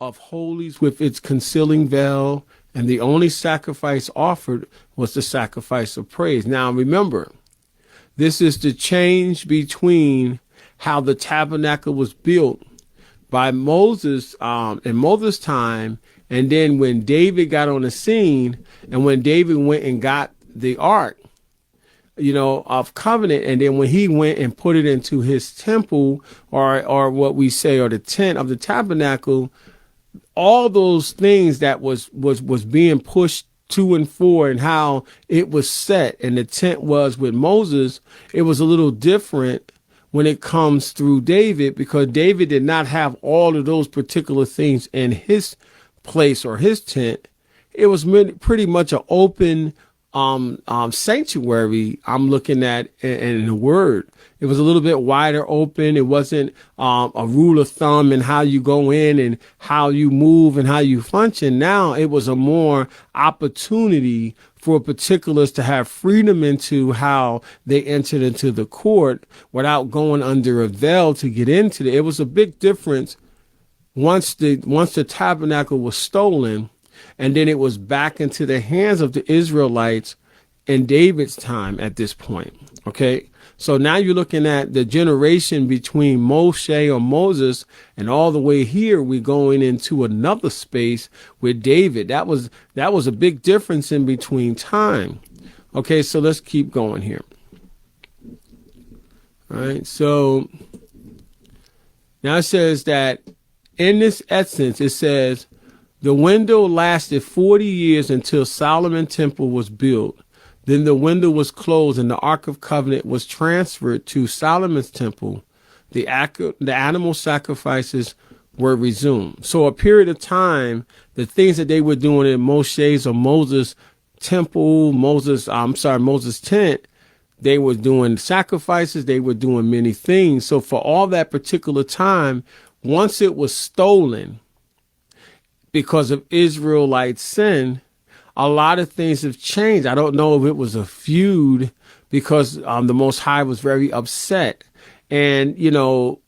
of holies with its concealing veil, and the only sacrifice offered was the sacrifice of praise. Now remember, this is the change between how the tabernacle was built by Moses in Moses' time, and then when David got on the scene, and when David went and got the ark, of covenant, and then when he went and put it into his temple, or what we say, or the tent of the tabernacle, all those things that was being pushed to and for, and how it was set, and the tent was with Moses, it was a little different when it comes through David, because David did not have all of those particular things in his place or his tent. It was pretty much an open sanctuary I'm looking at in the word. It was a little bit wider open. It wasn't a rule of thumb in how you go in and how you move and how you function. Now it was a more opportunity for particulars to have freedom into how they entered into the court without going under a veil to get into it. It was a big difference once the tabernacle was stolen, and then it was back into the hands of the Israelites in David's time at this point. Okay. So now you're looking at the generation between Moshe or Moses, and all the way here, we're going into another space with David. That was a big difference in between time. Okay. So let's keep going here. All right. So now it says that in this essence, it says, the window lasted 40 years until Solomon's temple was built. Then the window was closed and the Ark of Covenant was transferred to Solomon's temple. The animal sacrifices were resumed. So a period of time, the things that they were doing in Moshe's or Moses' temple, Moses' tent, they were doing sacrifices. They were doing many things. So for all that particular time, once it was stolen, because of Israelite sin, a lot of things have changed. I don't know if it was a feud because the Most High was very upset. And,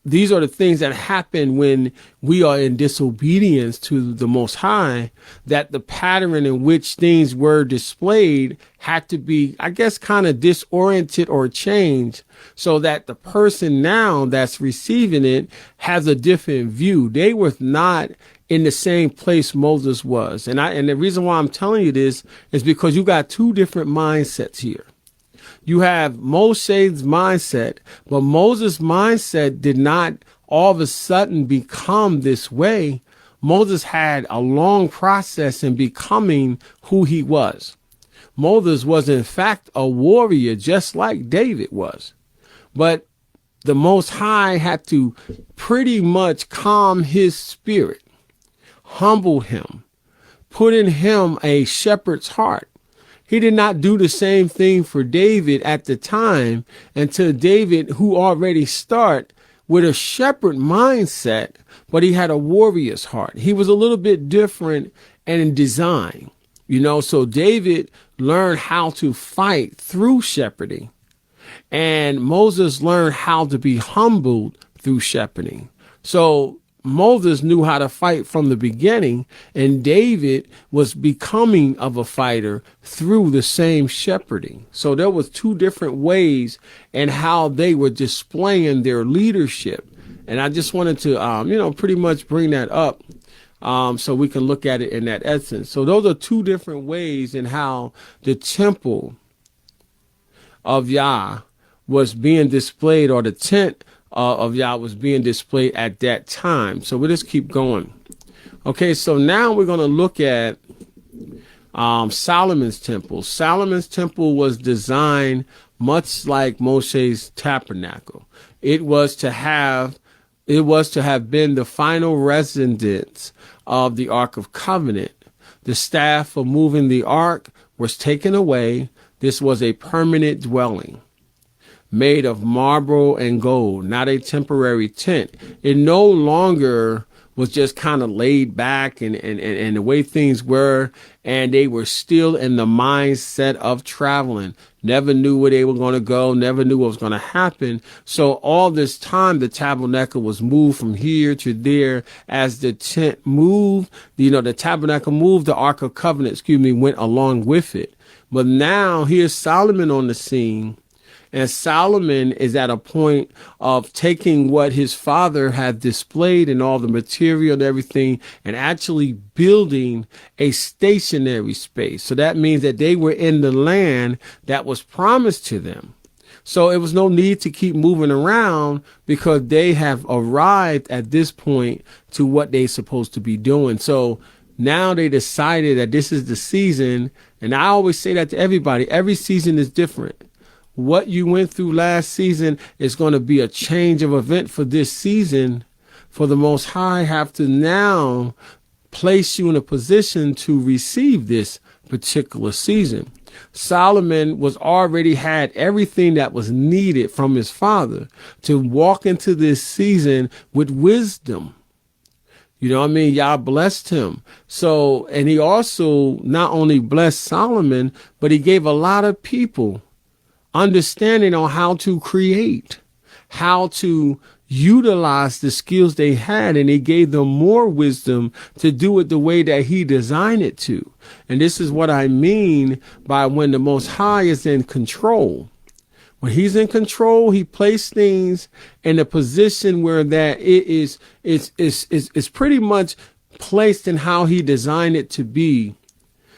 these are the things that happen when we are in disobedience to the Most High, that the pattern in which things were displayed had to be, I guess, kind of disoriented or changed so that the person now that's receiving it has a different view. They were not in the same place Moses was. And the reason why I'm telling you this is because you got two different mindsets here. You have Moshe's mindset, but Moses' mindset did not all of a sudden become this way. Moses had a long process in becoming who he was. Moses was in fact a warrior, just like David was. But the Most High had to pretty much calm his spirit, humble him, put in him a shepherd's heart. He did not do the same thing for David at the time until David, who already started with a shepherd mindset, but he had a warrior's heart. He was a little bit different and in design, so David learned how to fight through shepherding, and Moses learned how to be humbled through shepherding. So Moses knew how to fight from the beginning, and David was becoming of a fighter through the same shepherding. So there was two different ways and how they were displaying their leadership. And I just wanted to, pretty much bring that up so we can look at it in that essence. So those are two different ways in how the temple of Yah was being displayed, or the tent of Yah was being displayed at that time. So we'll just keep going. Okay, so now we're going to look at Solomon's temple. Solomon's temple was designed much like Moshe's tabernacle. It was to have been the final residence of the Ark of Covenant. The staff for moving the ark was taken away. This was a permanent dwelling made of marble and gold, not a temporary tent. It no longer was just kind of laid back and the way things were, and they were still in the mindset of traveling. never knew where they were going to go, never knew what was going to happen. So all this time, the tabernacle was moved from here to there. As the tent moved, the tabernacle moved, the Ark of Covenant, went along with it. But now here's Solomon on the scene. And Solomon is at a point of taking what his father had displayed and all the material and everything and actually building a stationary space. So that means that they were in the land that was promised to them. So it was no need to keep moving around because they have arrived at this point to what they're supposed to be doing. So now they decided that this is the season. And I always say that to everybody. Every season is different. What you went through last season is going to be a change of event for this season. For the Most High have to now place you in a position to receive this particular season. Solomon was already had everything that was needed from his father to walk into this season with wisdom. You know what I mean? Yah blessed him. So, and he also not only blessed Solomon, but he gave a lot of people understanding on how to create, how to utilize the skills they had, and he gave them more wisdom to do it the way that he designed it to. And this is what I mean by when the Most High is in control. When he's in control, he placed things in a position where that it is pretty much placed in how he designed it to be,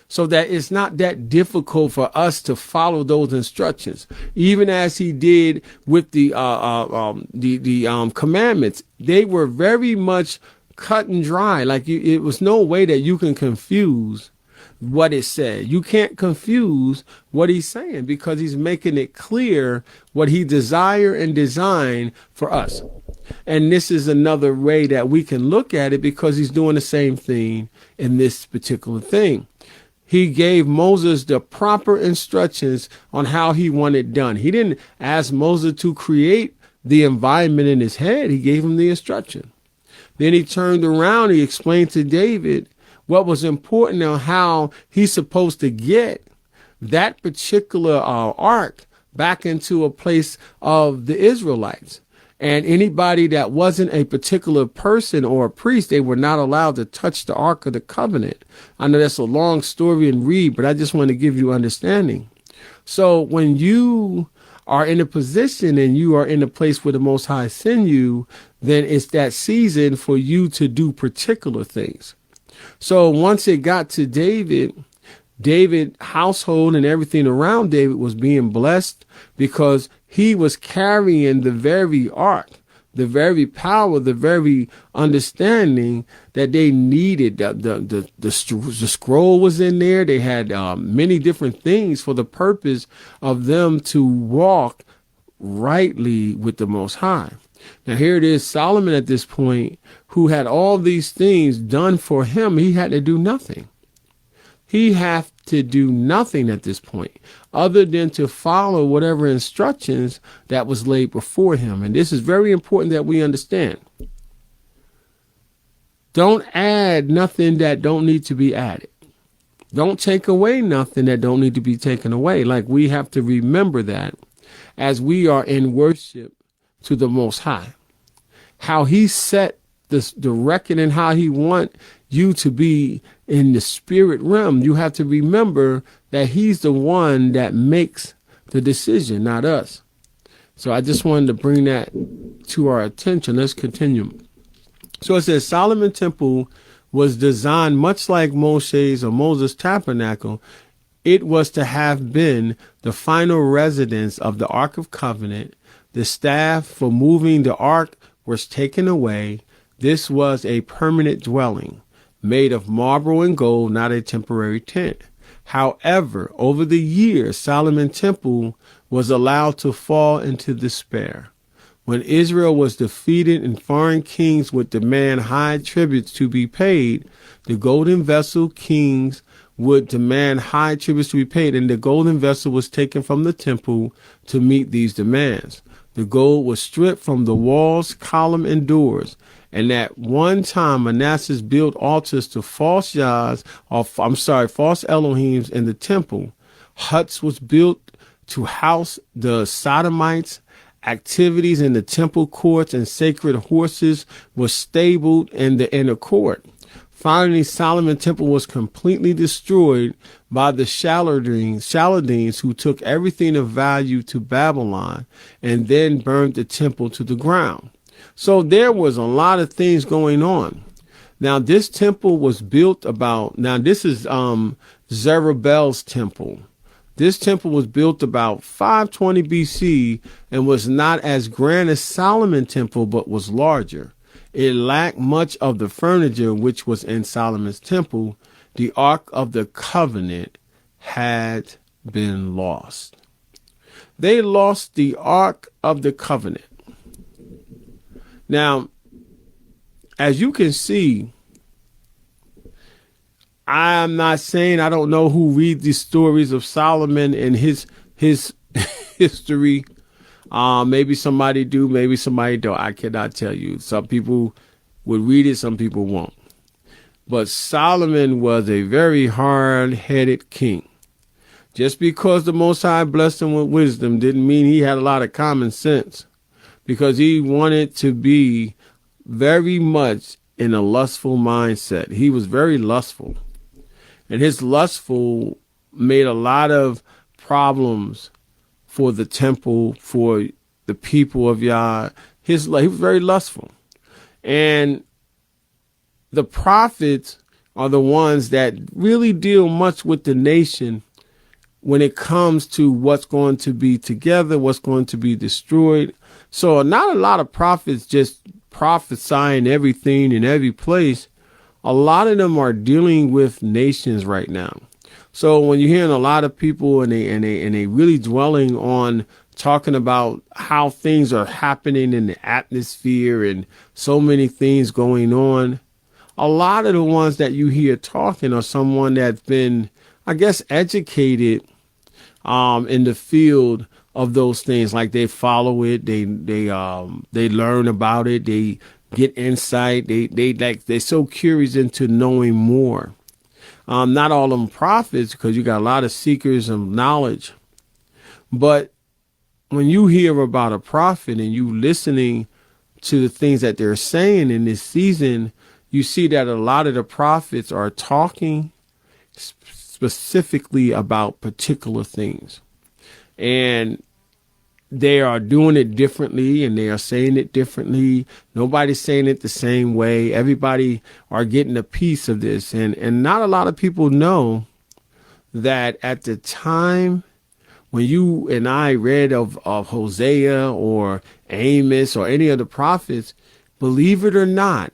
so that it's not that difficult for us to follow those instructions, even as he did with the commandments. They were very much cut and dry. Like it was no way that you can confuse what it said. You can't confuse what he's saying because he's making it clear what he desired and designed for us. And this is another way that we can look at it because he's doing the same thing in this particular thing. He gave Moses the proper instructions on how he wanted it done. He didn't ask Moses to create the environment in his head. He gave him the instruction. Then he turned around. He explained to David what was important on how he's supposed to get that particular ark back into a place of the Israelites. And anybody that wasn't a particular person or a priest, they were not allowed to touch the Ark of the Covenant. I know that's a long story and read, but I just want to give you understanding. So when you are in a position and you are in a place where the Most High send you, then it's that season for you to do particular things. So once it got to David's household and everything around David was being blessed because he was carrying the very ark, the very power, the very understanding that they needed. The scroll was in there. They had many different things for the purpose of them to walk rightly with the Most High. Now here it is, Solomon at this point, who had all these things done for him. He had to do nothing. He had to do nothing at this point other than to follow whatever instructions that was laid before him. And this is very important that we understand. Don't add nothing that don't need to be added. Don't take away nothing that don't need to be taken away. Like we have to remember that as we are in worship to the Most High, how he set the record and how he want you to be in the spirit realm. You have to remember that he's the one that makes the decision, not us. So I just wanted to bring that to our attention. Let's continue. So it says Solomon's temple was designed much like Moshe's or Moses' tabernacle. It was to have been the final residence of the Ark of Covenant. The staff for moving the ark was taken away. This was a permanent dwelling made of marble and gold, not a temporary tent. However, over the years, Solomon's temple was allowed to fall into despair. When Israel was defeated and foreign kings would demand high tributes to be paid, the golden vessel kings would demand high tributes to be paid, and the golden vessel was taken from the temple to meet these demands. The gold was stripped from the walls, column, and doors. And at one time, Manasseh built altars to false Elohims in the temple. Huts was built to house the Sodomites. Activities in the temple courts and sacred horses were stabled in the inner court. Finally, Solomon's temple was completely destroyed by the Chaldeans, who took everything of value to Babylon and then burned the temple to the ground. So there was a lot of things going on. Now, this temple was built this is Zerubbabel's temple. This temple was built about 520 BC and was not as grand as Solomon's temple, but was larger. It lacked much of the furniture which was in Solomon's temple. The Ark of the Covenant had been lost. They lost the Ark of the Covenant. Now, as you can see, I'm not saying I don't know who reads these stories of Solomon and his history. Maybe somebody do, maybe somebody don't. I cannot tell you. Some people would read it, some people won't. But Solomon was a very hard-headed king. Just because the Most High blessed him with wisdom didn't mean he had a lot of common sense, because he wanted to be very much in a lustful mindset. He was very lustful. And his lustful made a lot of problems for the temple, for the people of Yah. He was very lustful. And the prophets are the ones that really deal much with the nation when it comes to what's going to be together, what's going to be destroyed. So not a lot of prophets just prophesying everything in every place. A lot of them are dealing with nations right now. So when you're hearing a lot of people and they really dwelling on talking about how things are happening in the atmosphere and so many things going on, a lot of the ones that you hear talking are someone that's been, I guess, educated in the field of those things. Like they follow it, they learn about it, they get insight. They're so curious into knowing more. Not all of them prophets, because you got a lot of seekers of knowledge. But when you hear about a prophet and you listening to the things that they're saying in this season, you see that a lot of the prophets are talking specifically about particular things. And they are doing it differently and they are saying it differently. Nobody's saying it the same way. Everybody are getting a piece of this. And not a lot of people know that at the time when you and I read of Hosea or Amos or any of the prophets, believe it or not,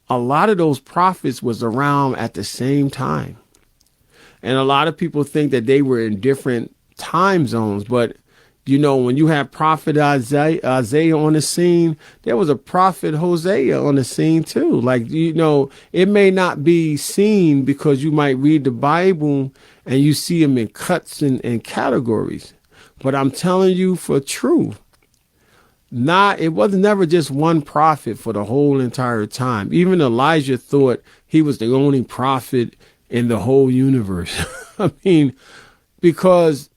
a lot of those prophets was around at the same time. And a lot of people think that they were in different time zones, but you know, when you have prophet Isaiah on the scene, there was a prophet Hosea on the scene too. Like, you know, it may not be seen because you might read the Bible and you see them in cuts and categories. But I'm telling you for truth, it was never just one prophet for the whole entire time. Even Elijah thought he was the only prophet in the whole universe. I mean, because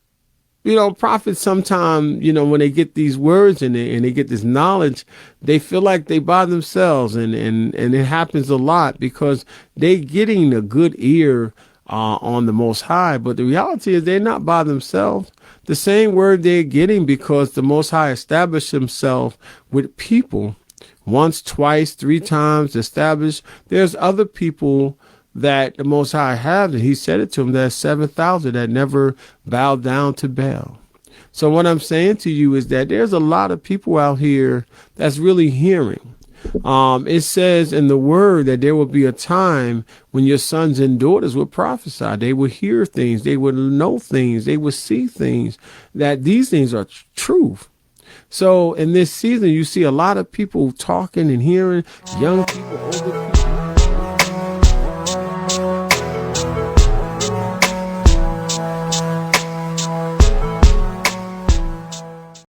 you know, prophets sometimes, you know, when they get these words and they get this knowledge, they feel like they by themselves. And it happens a lot because they getting a good ear on the Most High. But the reality is they're not by themselves. The same word they're getting because the Most High established himself with people once, twice, 3 times established. There's other people that the Most High have, and he said it to him, there's 7,000 that never bowed down to Baal. So what I'm saying to you is that there's a lot of people out here that's really hearing. It says in the word that there will be a time when your sons and daughters will prophesy. They will hear things. They will know things. They will see things, that these things are truth. So in this season, you see a lot of people talking and hearing, young people, older people.